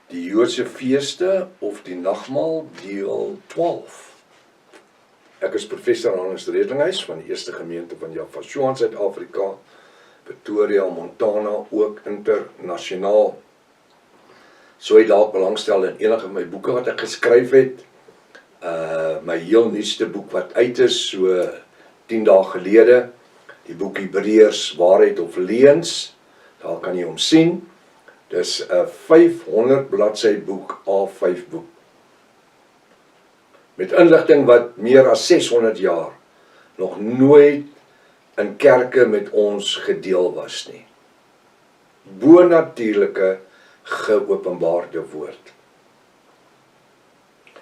Die Joodse feeste of die nagmaal deel 12. Ek is professor Hannes Redlinghuis van die Eerste Gemeente van Jaffa in Suid-Afrika, Pretoria, Montana, ook internasionaal. So jy dalk belangstel in enige van my boeke wat ek geskryf het. My heel nuutste boek wat uit is, so 10 dae gelede, die boek Hebreërs, waarheid of leuns, daar kan jy hom sien. Dis 'n 500 bladsy boek, A5 boek. Met inligting wat meer as 600 jaar nog nooit in kerke met ons gedeel was nie. Bonatuurlike geopenbaarde woord.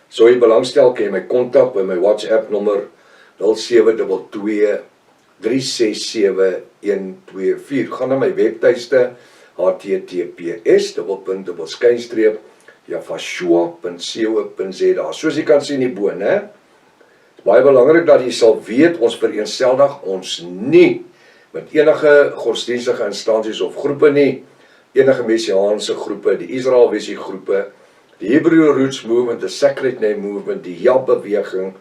So jy belangstel, kan jy my kontak by my WhatsApp nommer 0722 367 124. Gaan na my webtuiste https://jaffa.co.za. Soos jy kan sien hierbo, né? Baie belangrik dat jy sal weet, ons vereenseldig ons nie met enige godsdienstige instansies of groepe nie, enige messiaanse groepe, die Israel Visie groepe, die Hebrew Roots Movement, die Sacred Name Movement, die JAB-beweging,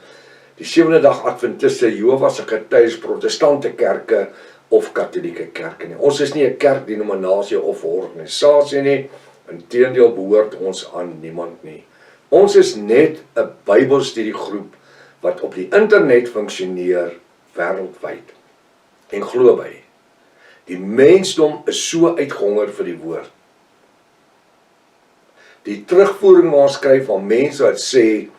die Sewende Dag Adventiste, Jehovah's Getuies, protestante kerke of katholieke kerke nie. Ons is nie 'n kerkdenominasie of 'n organisasie nie, inteendeel behoort ons aan niemand nie. Ons is net 'n Bybelstudiegroep wat op die internet funksioneer wêreldwyd. En glo my, die mensdom is so uitgehonger vir die woord. Die terugvoering wat ons kry van mense wat sê,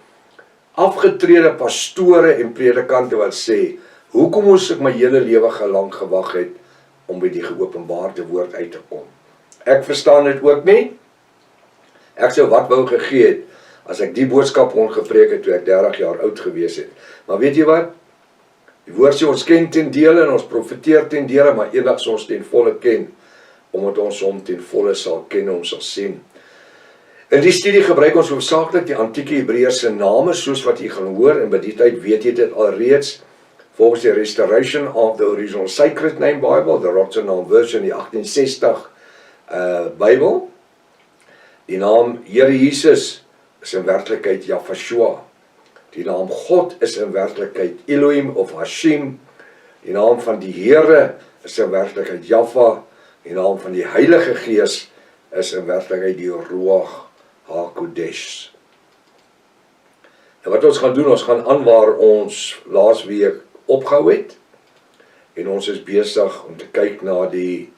afgetrede pastore en predikante wat sê, hoekom moes ek my hele lewe gelang gewag het om by die geopenbaarde woord uit te kom? Ek verstaan dit ook nie. Ek sou wat wou gegee het as ek die boodskap ongepreek het toe ek 30 jaar oud gewees het. Maar weet jy wat? Die woord sê ons ken ten dele en ons profeteer ten dele, maar eendag sal ons ten volle ken, omdat ons hom ten volle sal ken, ons sal sien. In die studie gebruik ons hoofsaaklik die antieke Hebreëse name, soos wat jy gaan hoor, en by die tyd weet jy dit alreeds, volgens die Restoration of the Original Sacred Name Bible, the Rotterdam version, die 1860 Bybel. Die naam Here Jesus is in werklikheid Jaffa. Die naam God is in werklikheid Elohim of Hashim. Die naam van die Here is in werklikheid Jaffa. Die naam van die Heilige Gees is in werklikheid die Ruach HaKodesh. En wat ons gaan doen, ons gaan aan waar ons laasweek opgehou het, en ons is besig om te kyk na die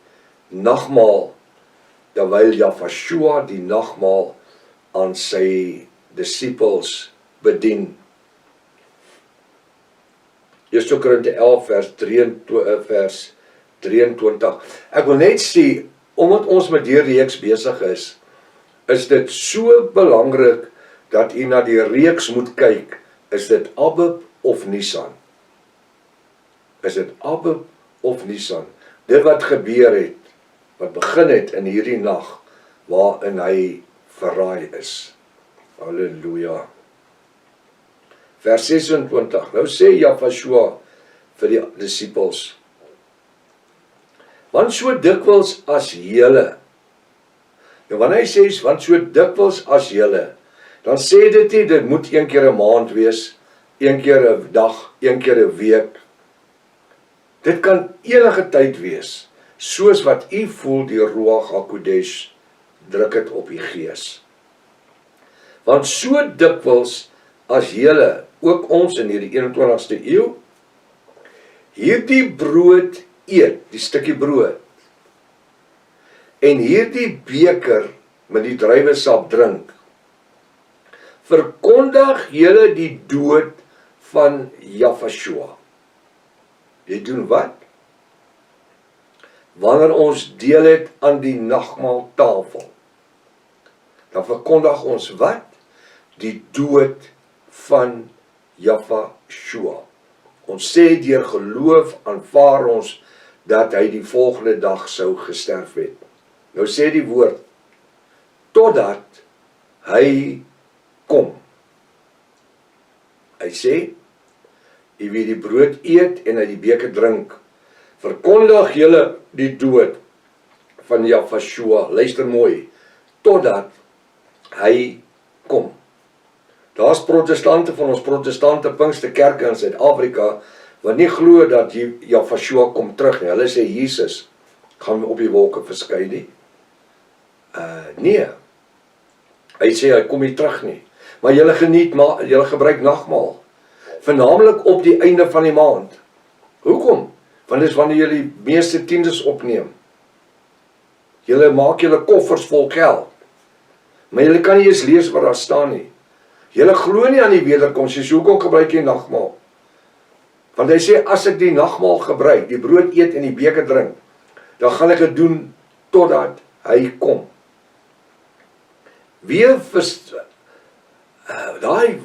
nagmaal, terwyl Jaffa die nagmaal aan sy disippels bedien. 1 Korinte 11 vers 23. Ek wil net sê, omdat ons met die reeks besig is dit so belangrik dat u na die reeks moet kyk, is dit Abib of Nisan? Is dit Abib of Nisan? Dit wat gebeur het, wat begin het in hierdie nag, waarin hy verraai is. Halleluja. Vers 26, nou sê Jaffa vir die disippels, want so dikwels as julle, en wanneer hy sê, want so dikwels as julle, dan sê dit nie, dit moet een keer 'n maand wees, een keer 'n dag, een keer 'n week. Dit kan enige tyd wees, soos wat u voel die Ruach HaKodesh druk het op die gees. Want so dikwels as julle, ook ons in hierdie 21ste eeu, hierdie brood eet, die stukkie brood, en hierdie beker met die druiwesap drink, verkondig julle die dood van Jaffa. Jy doen wat? Wanneer ons deel het aan die nagmaaltafel, dan verkondig ons wat? Die dood van Jaffa. Ons sê deur geloof aanvaar ons dat hy die volgende dag sou gesterf het. Nou sê die woord, totdat hy kom. Hy sê, jy wie die brood eet en uit die beker drink, verkondig julle die dood van Jaffa. Luister mooi, totdat hy kom. Daar's protestante van ons protestante Pinksterkerke in Suid-Afrika wat nie glo dat Yahweh kom terug nie. Hulle sê Jesus gaan op die wolke verskyn nie. Nee. Hy sê hy kom nie terug nie. Maar julle geniet, julle gebruik nagmaal. Vernaamlik op die einde van die maand. Hoekom? Want dis wanneer julle die meeste tiendes opneem. Julle maak julle koffers vol geld. Maar julle kan nie eens lees wat daar staan nie. Julle glo nie aan die wederkoms nie, so hoekom gebruik jy nagmaal? Want hy sê, as ek die nagmaal gebruik, die brood eet en die beker drink, dan gaan ek dit doen totdat hy kom.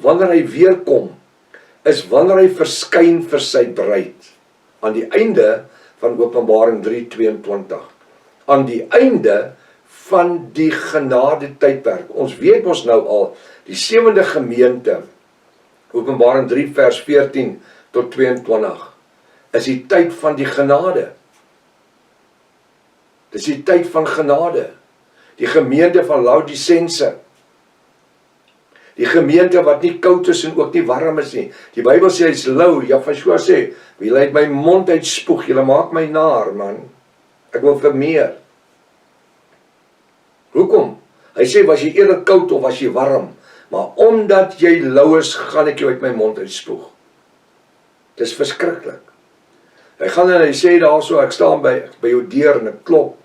Wanneer hy weer kom, is wanneer hy verskyn vir sy bruid, aan die einde van Openbaring 3:22, aan die einde van die genade tydperk. Ons weet ons nou al, die 7de gemeente, Openbaring 3 vers 14 tot 22, is die tyd van die genade. Dis die tyd van genade. Die gemeente van Laodicense, die gemeente wat nie koud is en ook nie warm is nie. Die Bybel sê hy is lou. Yahweh sê, wie laat my mond uitspoeg, julle maak my naar, man. Ek wil vir meer. Hoekom? Hy sê, was jy eerder koud of was jy warm? Maar omdat jy lou is, gaan ek jou uit my mond uitspoeg. Dis verskriklik. Hy gaan en hy sê daarso, ek staan by jou deur en ek klop.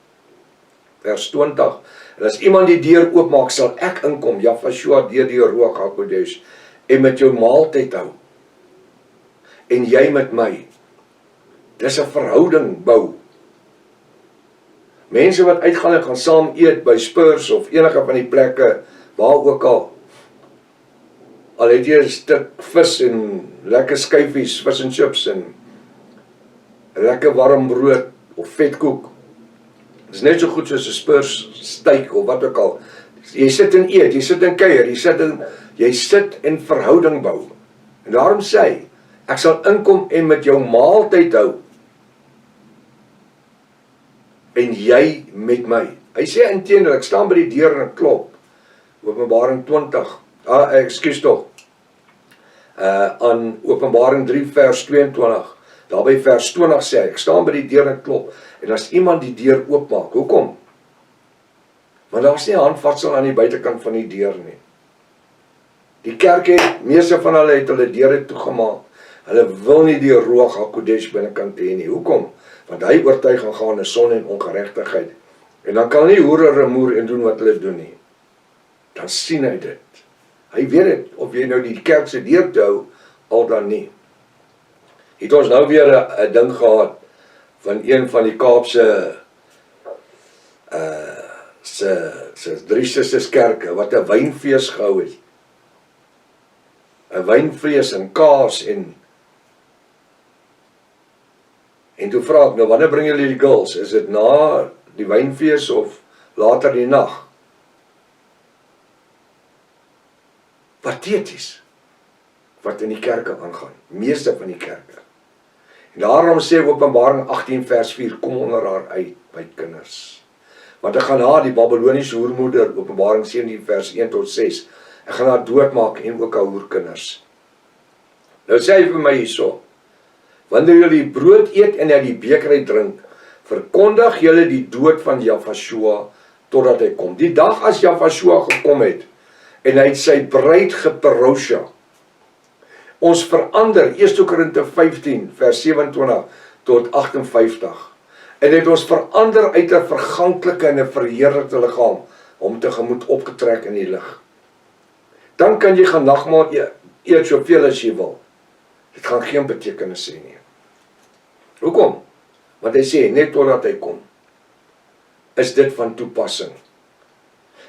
Vers 20. En as iemand die deur oopmaak, sal ek inkom, Yahweh deur die Ruach HaKodesh, en met jou maaltyd hou. En jy met my. Dis 'n verhouding bou. Mense wat uitgaan en gaan saam eet by Spurs of enige van die plekke, waar ook al. Al het jy 'n stuk vis en lekker skyfies, vis en chips en lekker warm brood of vetkoek. Dis net so goed soos 'n Spurs steak of wat ook al. Jy sit en eet, jy sit en kuier, jy sit en verhouding bou. En daarom sê hy, ek sal inkom en met jou maaltyd hou. En jy met my. Hy sê inteendeel, ek staan by die deur en ek klop. Openbaring 20. Ekskuus tog. Aan Openbaring 3 vers 22. Daarby vers 20 sê hy, ek staan by die deur en klop. En as iemand die deur oopmaak, hoekom? Want daar is nie 'n handvatsel aan die buitekant van die deur nie. Die kerk het, meeste van hulle het hulle deure toegemaak. Hulle wil nie die Ruach HaKodesh binnekant hê nie. Hoekom? Want hy oortuig gaan 'n sonde en ongeregtigheid. En dan kan nie hoere remoer en doen wat hulle doen nie. Dan sien hy dit. Hy weet dit, of jy nou die kerk se deur te hou, al dan nie. Het ons nou weer 'n ding gehad van een van die Kaapse se Drie Susters kerke wat 'n wynfees gehou het. 'n Wynfees en kaas en toe vra ek nou, wanneer bring julle die girls? Is dit na die wynfees of later die nag? Pateties wat in die kerke aangaan, meeste van die kerke. En daarom sê Openbaring 18 vers 4, kom onder haar uit, my kinders. Want ek gaan haar, die Babyloniese hoermoeder, Openbaring 17 vers 1 tot 6, ek gaan haar doodmaak en ook haar hoerkinders. Nou sê hy vir my hierso, wanneer julle die brood eet en uit die beker drink, verkondig julle die dood van Yahweh totdat hy kom. Die dag as Yahweh gekom het, en hy het sy bruid geparousia. Ons verander, 1 Korinte 15 vers 27 tot 58. En het ons verander uit 'n verganklike en 'n verheerlikte liggaam om tegemoet opgetrek in die lig. Dan kan jy gaan nagmaal eet soveel as jy wil. Dit gaan geen betekenis hê nie. Hoekom? Want hy sê net totdat hy kom, is dit van toepassing.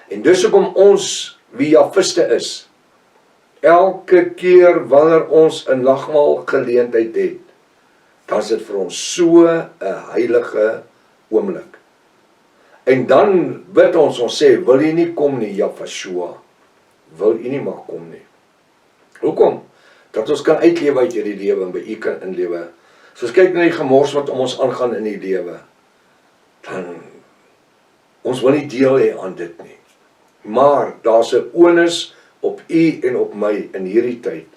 En dus hoekom ons wie Jahwiste is, elke keer wanneer ons 'n nagmaal geleentheid het, dan is dit vir ons so 'n heilige oomblik. En dan bid ons sê, wil jy nie kom nie, Yahweh, wil jy nie maar kom nie. Hoekom? Dat ons kan uitlewe uit hierdie lewe en by u kan inlewe. So as kyk na die gemors wat om ons aangaan in die lewe, dan ons wil nie deel hê aan dit nie. Maar daar's 'n onus op u en op my in hierdie tyd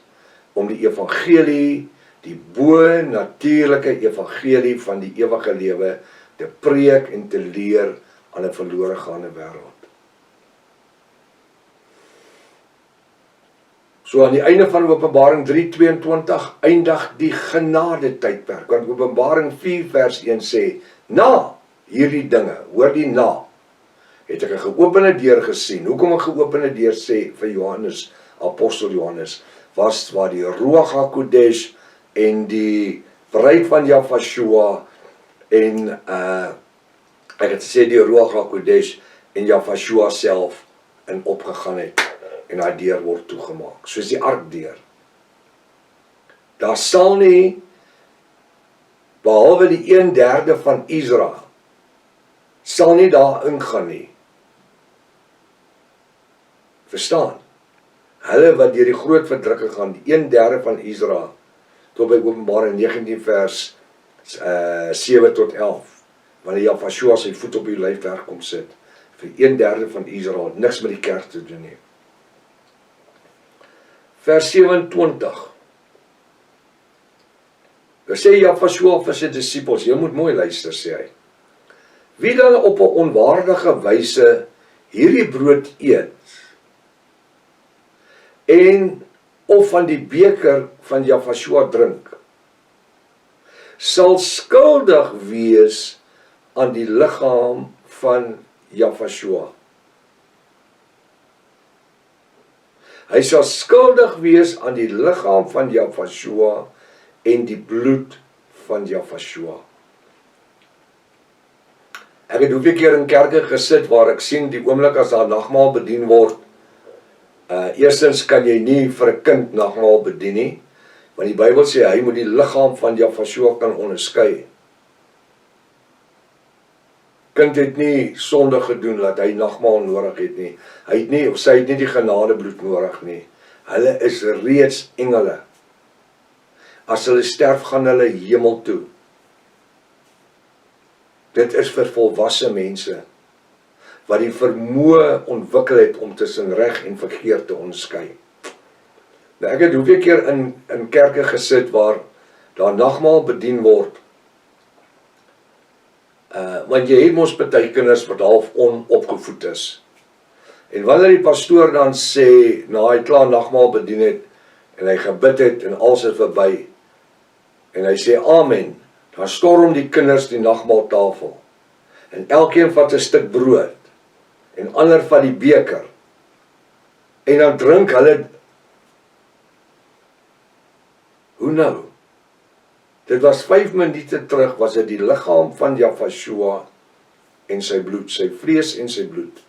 om die evangelie, die bo-natuurlike evangelie van die ewige lewe te preek en te leer aan 'n verlore gaande wêreld. So aan die einde van Openbaring 3:22 eindig die genade tydperk, want Openbaring 4 vers 1 sê, na hierdie dinge, hoor die na, het ek 'n geopende deur gesien. Hoekom 'n geopende deur sê vir Johannes, apostel Johannes, was waar die Ruach HaKodesh en die bruid van Jafashua en ek het gesê die Ruach HaKodesh en Jafashua self in opgegaan het en daai deur word toegemaak, soos die arkdeur. Daar sal nie, behalwe die 1/3 van Israel, sal nie daar ingaan nie. Verstaan? Hulle wat deur die groot verdrukking gaan, die 1/3 van Israel, tot by Openbaring 19 vers 7 tot 11, wanneer Jafashua sy voet op die lyfwerk kom sit, vir 1/3 van Israel, niks met die kerk te doen nie. Vers 27, daar sê Jafashua vir sy disippels, jy moet mooi luister, sê hy, wie dan op 'n onwaardige wyse hierdie brood eet, en of van die beker van Jafashua drink, sal skuldig wees aan die liggaam van Jafashua. Hy sal skuldig wees aan die liggaam van Jafashua en die bloed van Jafashua. Ek het hoeveel keer in kerke gesit waar ek sien die oomblik as daar nagmaal bedien word, eerstens kan jy nie vir 'n kind nagmaal bedien nie, want die Bybel sê hy moet die liggaam van Jafashua kan onderskei. Kind het nie sonde gedoen dat hy nagmaal nodig het nie. Hy het nie, of sy het nie die genadebloed nodig nie. Hulle is reeds engele. As hulle sterf, gaan hulle hemel toe. Dit is vir volwasse mense wat die vermoë ontwikkel het om tussen reg en verkeerd te onderskei. Nou, ek het hoeveel keer in kerke gesit waar daar nagmaal bedien word, want jy het mos party kinders wat half onopgevoed is. En wanneer die pastoor dan sê, na hy klaar nagmaal bedien het, en hy gebid het, en alles is verby, en hy sê amen, dan storm die kinders die nagmaaltafel, en elkeen vat 'n stuk brood, en ander vat die beker, en dan drink hulle, hoe nou? Dit was 5 minute terug, was dit die liggaam van Jafashua en sy bloed, sy vlees en sy bloed.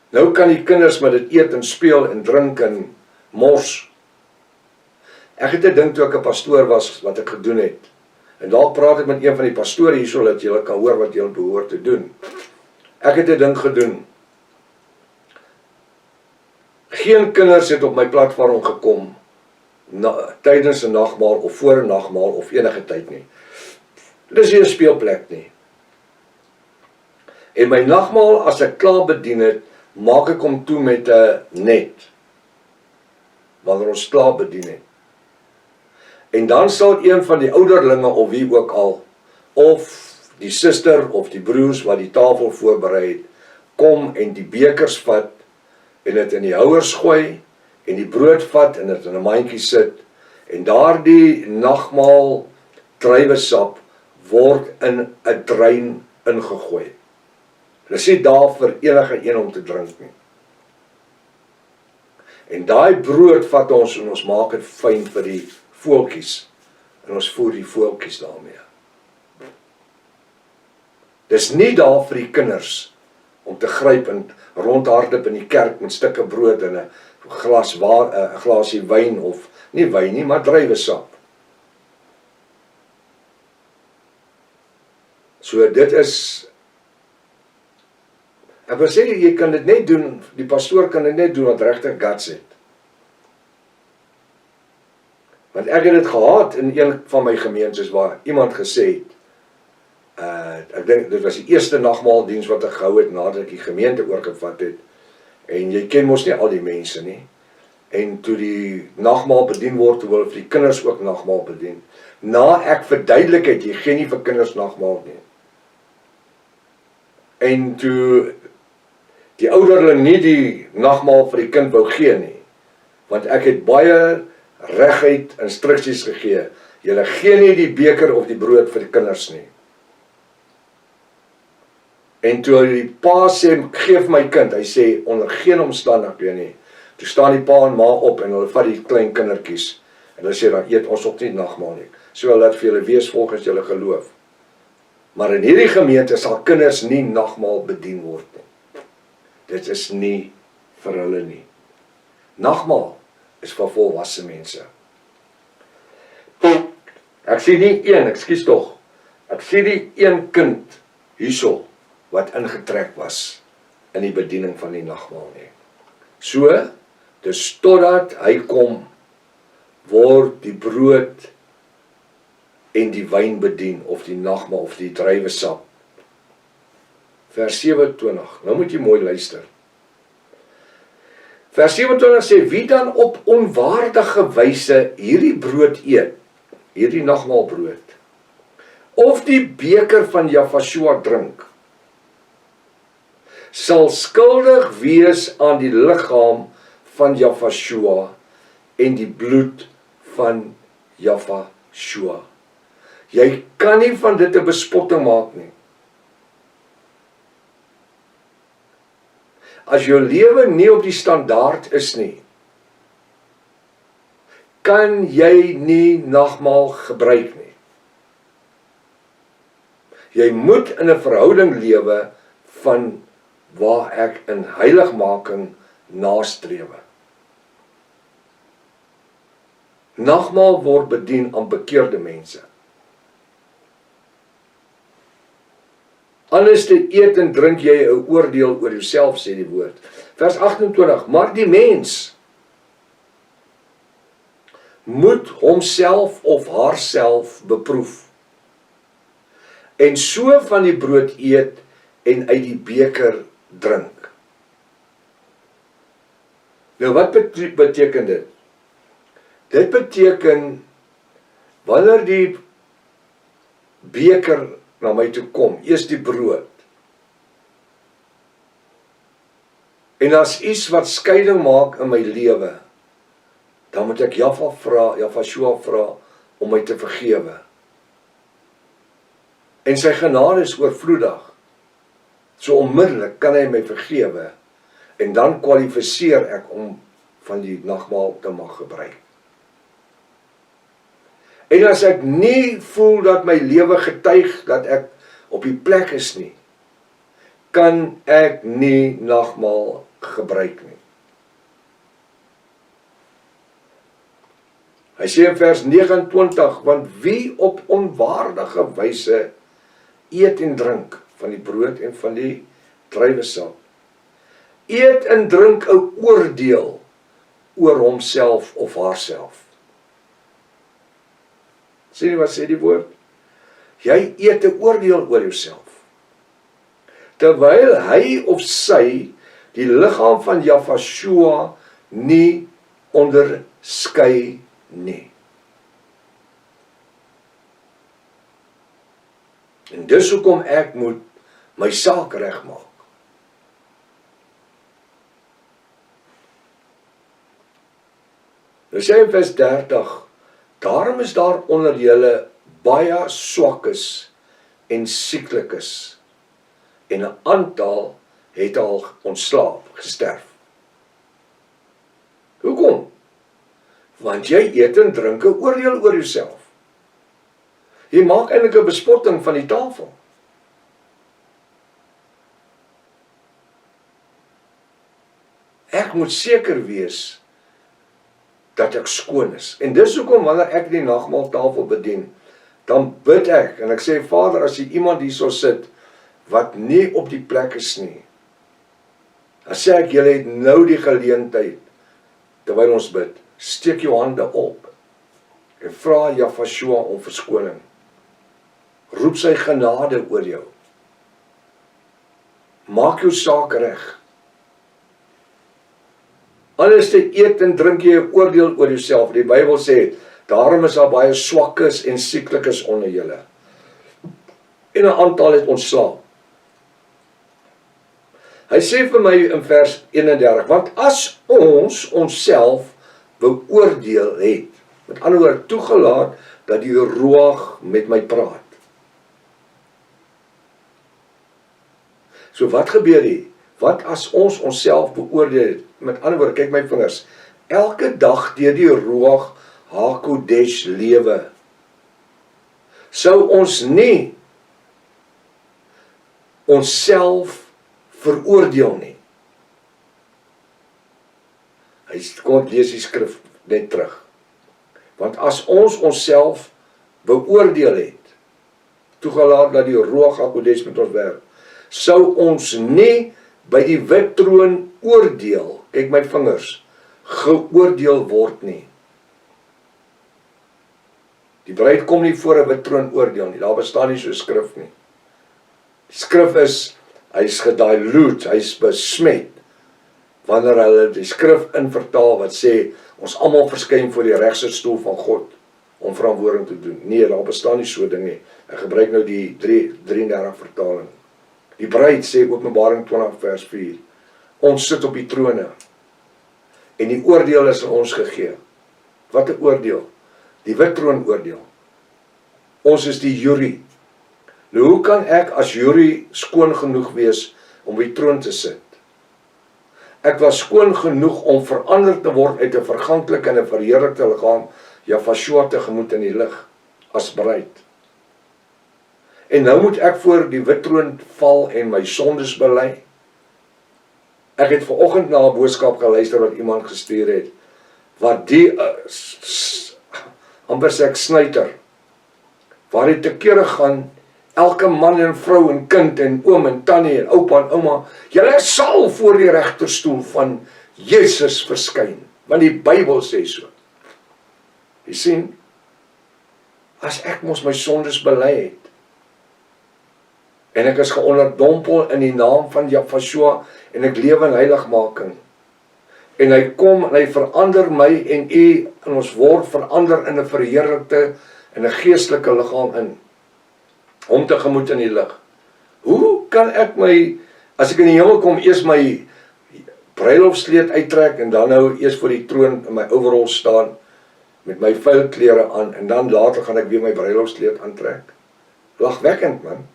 Nou kan die kinders met dit eet en speel en drink en mors. Ek het 'n ding toe ek 'n pastoor was, wat ek gedoen het. En daar praat ek met een van die pastore hierso, dat julle kan hoor wat julle behoort te doen. Ek het 'n ding gedoen. Geen kinders het op my platform gekom, tydens 'n nagmaal of voor 'n nagmaal of enige tyd nie. Dit is nie 'n speelplek nie. En my nagmaal, as ek klaar bedien het, maak ek hom toe met 'n net, wanneer ons klaar bedien het. En dan sal een van die ouderlinge of wie ook al, of die suster of die broers wat die tafel voorberei het, kom en die bekers vat en dit in die houers gooi en die brood vat en dit in 'n mandjie sit en daardie nagmaal druiwesap word in 'n drein ingegooi. Dit is nie daar vir enige een om te drink nie. En daai brood vat ons en ons maak dit fyn vir die voeltjies en ons voer die voeltjies daarmee. Dis nie daar vir die kinders om te gryp en rondhardloop in die kerk met stukke brood en 'n glasie wyn of nie wyn nie, maar druiwesap. So dit is, ek wil sê jy kan dit net doen, die pastoor kan dit net doen wat regtig guts het. Want ek het dit gehad in een van my gemeentes waar iemand gesê het, ek dink dit was die eerste nagmaaldiens wat ek gehou het nadat ek die gemeente oorgevat het, En jy ken mos nie al die mense nie. En toe die nagmaal bedien word, toe wil vir die kinders ook nagmaal bedien. Na ek verduidelik het, jy gee nie vir kinders nagmaal nie. En toe die ouderling nie die nagmaal vir die kind wou gee nie, want ek het baie reguit instruksies gegee. Julle gee nie die beker of die brood vir die kinders nie. En toe die pa sê, geef my kind, hy sê, onder geen omstandighede nie. Toe staan die pa en ma op en hulle vat die klein kindertjies. En hulle sê, dan eet ons ook nie nagmaal nie. So laat vir julle wees volgens julle geloof. Maar in hierdie gemeente sal kinders nie nagmaal bedien word nie. Dit is nie vir hulle nie. Nagmaal is vir volwasse mense. Ek sien nie een, ekskuus tog. Ek sien nie een kind hierso wat ingetrek was in die bediening van die nagmaal nie. So, dis totdat hy kom, word die brood en die wyn bedien, of die nagmaal, of die druiwesap. Vers 27, nou moet jy mooi luister. Vers 27 sê, wie dan op onwaardige wyse hierdie brood eet, hierdie nagmaalbrood, of die beker van Jahvashua drink, sal skuldig wees aan die liggaam van Jahvashua en die bloed van Jahvashua. Jy kan nie van dit 'n bespotting maak nie. As jou lewe nie op die standaard is nie, kan jy nie nagmaal gebruik nie. Jy moet in 'n verhouding lewe van waar ek in heiligmaking nastrewe. Nagmaal word bedien aan bekeerde mense. Anders te eet en drink jy 'n oordeel oor jouself, sê die woord. Vers 28, maar die mens moet homself of haarself beproef, en so van die brood eet en uit die beker drink. Nou wat beteken dit? Dit beteken, wanneer die beker na my toe kom, eers die brood, en as iets wat skeiding maak in my lewe, dan moet ek Jahvashua vra om my te vergewe. En sy genade is oorvloedig. So onmiddellik kan hy my vergewe, en dan kwalifiseer ek om van die nagmaal te mag gebruik. En as ek nie voel dat my lewe getuig dat ek op die plek is nie, kan ek nie nagmaal gebruik nie. Hy sê in vers 29, want wie op onwaardige wyse eet en drink van die brood en van die druiwesap, eet en drink 'n oordeel oor homself of haarself. Sien jy wat sê die woord? Jy eet 'n oordeel oor jouself, terwyl hy of sy die liggaam van Jahvashua nie onderskei nie. En dis hoekom ek moet my saak regmaak. Nou sê in vers 30, daarom is daar onder julle baie swakkes en sieklikes, en 'n aantal het al ontslaap, gesterf. Hoekom? Want jy eet en drink 'n oordeel oor jouself. Jy maak eintlik 'n bespotting van die tafel. Ek moet seker wees dat ek skoon is. En dis hoekom wanneer ek die nagmaaltafel bedien, dan bid ek en ek sê, Vader, as jy iemand hierso sit wat nie op die plek is nie, dan sê ek, julle het nou die geleentheid, terwyl ons bid, steek jou hande op en vra Jahvashua om verskoning. Roep sy genade oor jou. Maak jou saak reg. Anders te eet en drink jy 'n oordeel oor jouself. Die Bybel sê, daarom is daar baie swakkes en sieklikes onder julle. En 'n aantal het ontslaap. Hy sê vir my in vers 31, want as ons onsself beoordeel het, met ander woorde toegelaat dat die Ruach met my praat. So wat gebeur hier? Wat as ons onsself beoordeel het? Met ander woorde, kyk my vingers, elke dag deur die Ruach HaKodesh lewe, sou ons nie onsself veroordeel nie. Hy kom lees die skrif net terug. Want as ons onsself beoordeel het, toegelaat dat die Ruach HaKodesh met ons werk, sou ons nie by die wittroon oordeel, kyk my vingers, geoordeel word nie. Die bruid kom nie voor 'n wittroon oordeel nie, daar bestaan nie so skrif nie. Die skrif is, hy's gedilute, hy's besmet, wanneer hulle die skrif invertaal wat sê, ons almal verskyn voor die regsestoel van God, om verantwoording te doen. Nee, daar bestaan nie so ding nie. Ek gebruik nou die 33 vertaling. Die bruid sê Openbaring 20 vers 4, ons sit op die trone, en die oordeel is aan ons gegee. Wat 'n oordeel? Die wittroon oordeel. Ons is die jury. Nou hoe kan ek as jury skoon genoeg wees om by die troon te sit? Ek was skoon genoeg om verander te word uit 'n verganklike en 'n verheerlikte liggaam, Jafashua tegemoet in die lig, as bruid. En nou moet ek voor die wittroon val en my sondes bely. Ek het vanoggend na 'n boodskap geluister wat iemand gestuur het, wat die amper sê ek snyter, waar dit te kere gaan, elke man en vrou en kind en oom en tannie en oupa en ouma, julle sal voor die regterstoel van Jesus verskyn, want die Bybel sê so. Jy sien, as ek mos my sondes bely het, en ek is geonderdompel in die naam van Jafashua, en ek lewe in heiligmaking, en hy kom en hy verander my en u, en ons word verander in 'n verheerlikte en 'n geestelike liggaam in, om tegemoet in die lig. Hoe kan ek as ek in die hemel kom, eers my bruilofskleed uittrek, en dan nou eers voor die troon in my overall staan, met my vuil klere aan, en dan later gaan ek weer my bruilofskleed aantrek? Lagwekkend, man.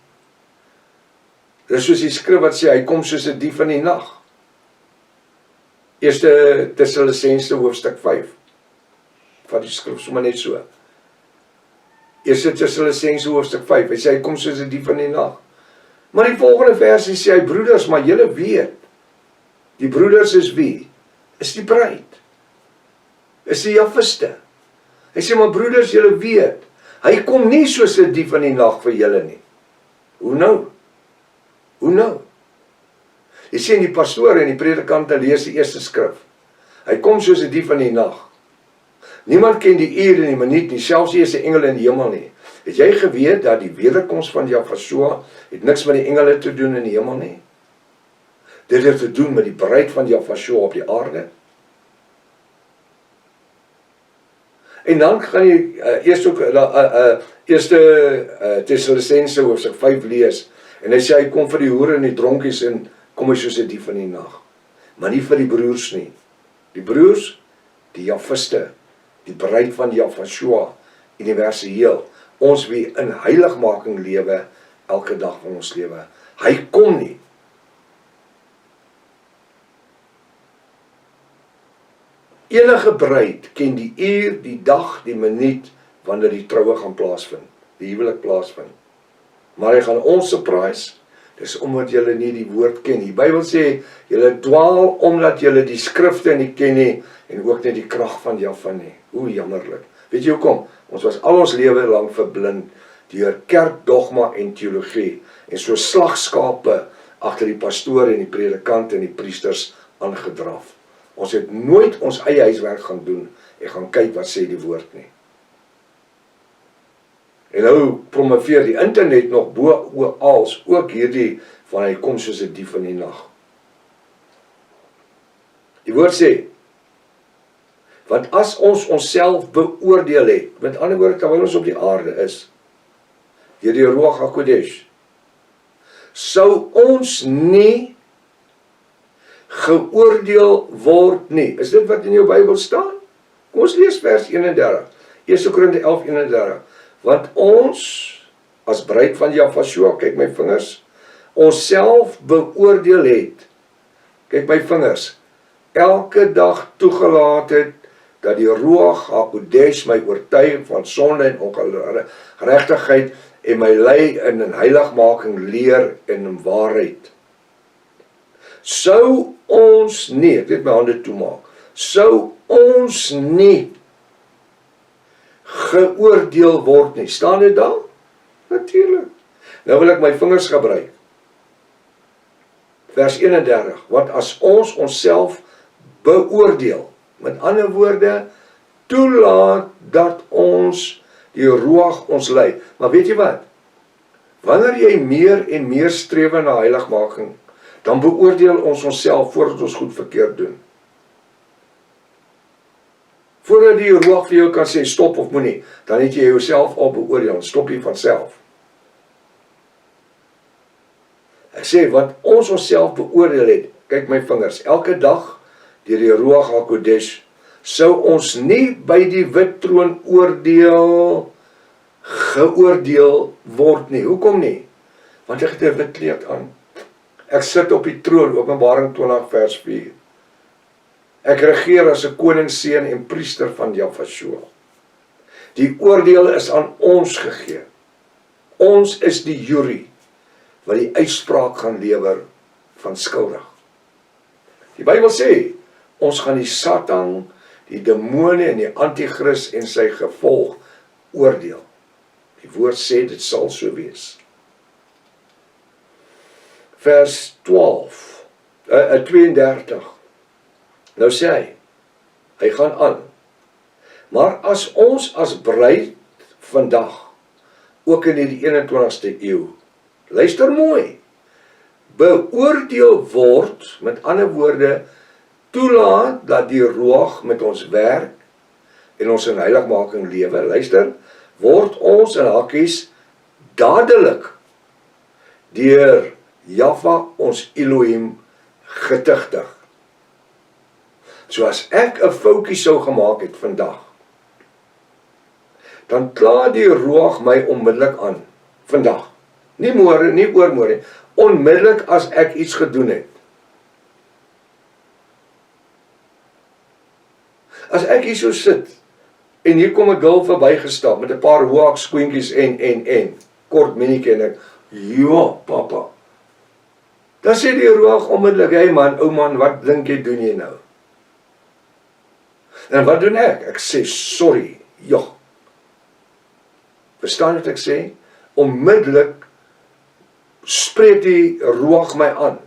Dis soos die skrif wat sê, hy kom soos 'n dief in die nag. Eerste Tessalonisense hoofstuk 5. Vat die skrif sommer net so. Eerste Tessalonisense hoofstuk 5, hy sê, hy kom soos 'n dief in die nag. Maar die volgende versie sê hy, broeders, maar julle weet, die broeders is wie? Is die bruid. Is die Jafiste. Hy sê, maar broeders, julle weet, hy kom nie soos 'n dief in die nag vir julle nie. Hoe nou? Hoe nou? Jy sien die pastoor en die predikante lees die eerste skrif. Hy kom soos 'n dief in die nag. Niemand ken die uur en die minuut nie, selfs nie eens die engele in die hemel nie. Het jy geweet dat die wederkoms van Jafashua het niks met die engele te doen in die hemel nie? Dit het te doen met die bruid van Jafashua op die aarde. En dan gaan jy eerste Tessalonisense hoofstuk 5 lees, en hy sê, hy kom vir die hoere en die dronkies, en kom hy soos 'n dief in die nag. Maar nie vir die broers nie. Die broers, die Jafiste, die bruid van Jafashua, universeel, ons wie in heiligmaking lewe, elke dag van ons lewe. Hy kom nie. Enige bruid ken die uur, die dag, die minuut, wanneer die troue gaan plaasvind, die huwelik plaasvind. Maar hy gaan ons surprise, dis omdat julle nie die woord ken nie. Die Bybel sê, julle dwaal omdat julle die skrifte nie ken nie, en ook nie die krag van Jahwe nie. Hoe jammerlik. Weet jy hoekom? Ons was al ons lewe lang verblind deur kerkdogma en teologie, en so slagskape agter die pastoor en die predikant en die priesters aangedraf. Ons het nooit ons eie huiswerk gaan doen en gaan kyk wat sê die woord nie. En nou promoveer die internet nog bo als ook hierdie van hy kom soos 'n dief in die nag. Die woord sê, Want as ons onsself beoordeel het, met ander woorde, terwyl ons op die aarde is, deur die Ruach HaKodesh, sou ons nie geoordeel word nie. Is dit wat in jou Bybel staan? Kom ons lees vers 31. 1 Korinte 11:31. Want ons, as bruid van Jahweh, kyk my vingers, ons self beoordeel het, kyk my vingers, elke dag toegelaat het, dat die Ruach HaKodesh my oortuig van sonde en ongeregtigheid en my lei in heiligmaking leer en in waarheid. Sou ons nie, ek weet my hande toemaak, sou ons nie geoordeel word nie. Staan dit daar? Natuurlik. Nou wil ek my vingers gebruik. Vers 31, want as ons onsself beoordeel, met ander woorde, toelaat dat ons die Ruach ons lei. Maar weet jy wat? Wanneer jy meer en meer strewe na heiligmaking, dan beoordeel ons onsself voordat ons goed verkeerd doen. Voordat die Ruach vir jou kan sê stop of moenie, dan het jy jouself al beoordeel, stop jy van self. Ek sê, wat ons onsself beoordeel het, kyk my vingers, elke dag deur die Ruach HaKodesh, sou ons nie by die wit troon geoordeel word nie. Hoekom nie? Want ek het 'n wit kleed aan. Ek sit op die troon, Openbaring 20 vers 4. Ek regeer as 'n koningsseun en priester van Jahweh. Die oordeel is aan ons gegee. Ons is die jury wat die uitspraak gaan lewer van skuldig. Die Bybel sê, ons gaan die Satan, die demone en die antichrist en sy gevolg oordeel. Die woord sê, dit sal so wees. Vers 32. Nou sê hy gaan aan. Maar as ons as bruid vandag, ook in die 21ste eeu, luister mooi, beoordeel word, met ander woorde, toelaat dat die Ruach met ons werk en ons in heiligmaking lewe, luister, word ons in hakkies dadelik deur Jahweh ons Elohim getuigtig. So as ek 'n foutjie sou gemaak het vandag, dan kla die Ruach my onmiddellik aan, vandag. Nie môre, nie oormôre, onmiddellik as ek iets gedoen het. As ek hier so sit, en hier kom 'n girl verbygestap, met 'n paar hoak skoentjies en, kort minietjie, en ek, ja, papa. Dan sê die Ruach onmiddellik, hey man, ou man, wat dink jy doen jy nou? En wat doen ek? Ek sê, sorry, ja. Verstaan wat ek sê? Onmiddellik spreek die Ruach my aan.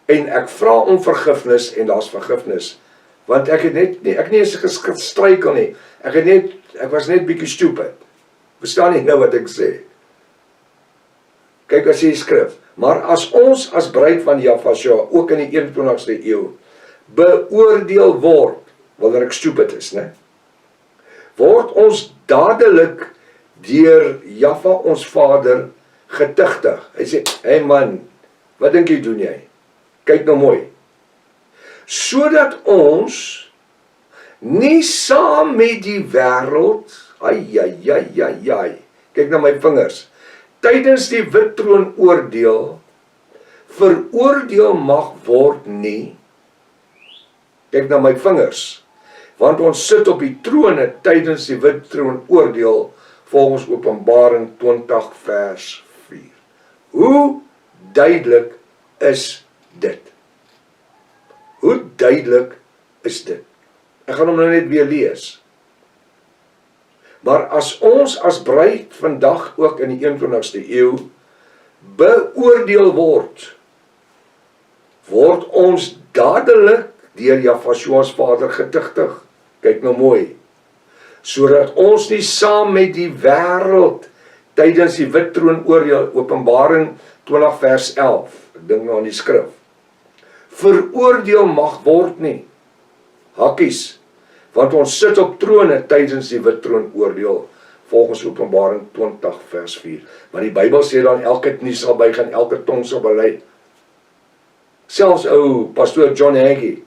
En ek vra om vergifnis, en daar's vergifnis. Want ek het ek nie eens gestruikel nie. Ek was net bietjie stupid. Verstaan nie nou wat ek sê? Kyk as jy skrif. Maar as ons as bruid van Jahweh, ook in die 21ste eeu, beoordeel word, wanneer ek stupid is, né? Word ons dadelik deur Jahweh ons Vader getuigtig. Hy sê, hey man, wat dink jy doen jy? Kyk nou mooi. Sodat ons nie saam met die wêreld, kyk na my vingers, tydens die wit troon oordeel, veroordeel mag word nie, kyk na my vingers, want ons sit op die trone tydens die wit troon oordeel, volgens Openbaring 20 vers 4. Hoe duidelik is dit? Hoe duidelik is dit? Ek gaan hom nou net weer lees. Maar as ons as bruid vandag ook in die 21ste eeu beoordeel word ons dadelik deur Jahweh ons Vader getuigtig. Kyk nou mooi. Sodat ons nie saam met die wêreld tydens die wit troon oordeel, Openbaring 20 vers 11, ek dink nou aan die skrif, veroordeel mag word nie. Hakkies, Want ons sit op trone tydens die wit troonoordeel, volgens Openbaring 20 vers 4. Want die Bybel sê dan elke knie sal buig en elke tong sal bely. Selfs ou pastoor John Hagee.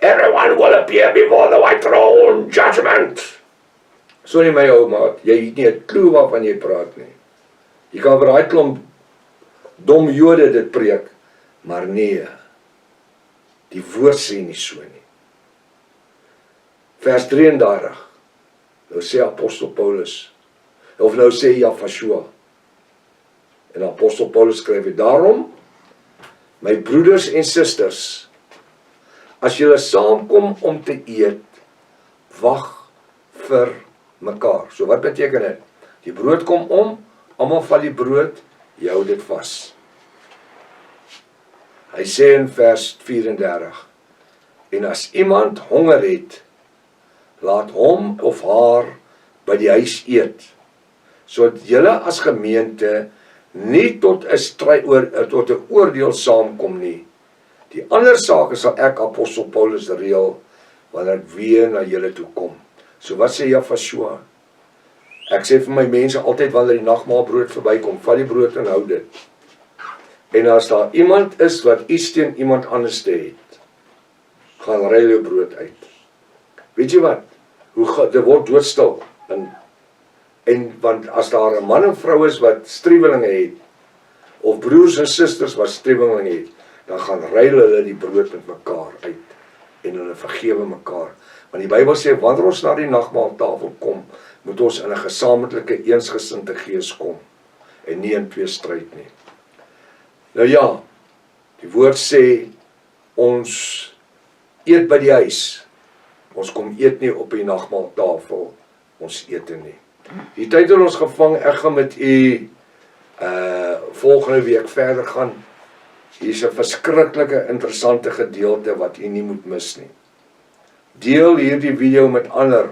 Everyone will appear before the white throne judgment. Sorry my ou maat, jy het nie 'n klou waarvan jy praat nie. Jy kan vir daai klomp dom Jode dit preek, maar nee. Die woord sê nie so nie. Vers 33. Nou sê apostel Paulus, of nou sê Jafashua. En apostel Paulus skryf dit, daarom, my broeders en susters, as julle saamkom om te eet, wag vir mekaar. So wat beteken dit? Die brood kom om, almal vat die brood, jy hou dit vas. Hy sê in vers 34, en as iemand honger het, laat hom of haar by die huis eet, sodat julle as gemeente nie tot 'n oordeel saamkom nie. Die ander sake sal ek apostel Paulus reël, wanneer ek weer na julle toe kom. So wat sê Jafashua? Ek sê vir my mense altyd wanneer die nagmaalbrood verbykom, vat die brood en hou dit. En as daar iemand is wat iets teen iemand anders te het, gaan ruil jou brood uit. Weet jy wat? Dit word doodstil. En want as daar 'n man en vrou is wat striwelinge het, of broers en susters wat striwelinge het, dan gaan ruil hulle die brood met mekaar uit, en hulle vergewe mekaar. Want die Bybel sê, wanneer ons na die nagmaaltafel kom, moet ons in 'n gesamentlike eensgesinde gees kom, en nie in tweestryd nie. Nou ja, die woord sê, ons eet by die huis, ons kom eet nie op die nagmaaltafel, ons eet nie. Die tyd het ons gevang, ek gaan met u volgende week verder gaan. Hier is 'n verskriklike interessante gedeelte wat u nie moet mis nie. Deel hierdie video met ander.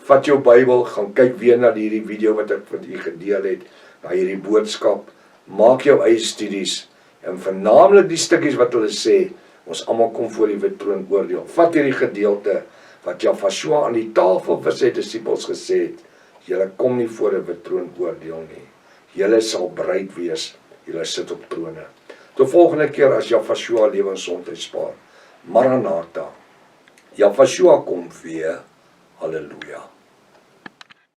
Vat jou Bybel, gaan kyk weer na hierdie video wat ek met u gedeel het, na hierdie boodskap. Maak jou eie studies en vernaamlik die stukkies wat hulle sê, ons almal kom voor die wit troonoordeel. Vat hierdie gedeelte wat Jafashua aan die tafel vir sy disippels gesê het, julle kom nie voor 'n wit troonoordeel nie. Julle sal bereid wees, julle sit op trone. Tot volgende keer as Jafashua lewensgesondheid spaar. Maranatha. Jafashua kom weer. Halleluja.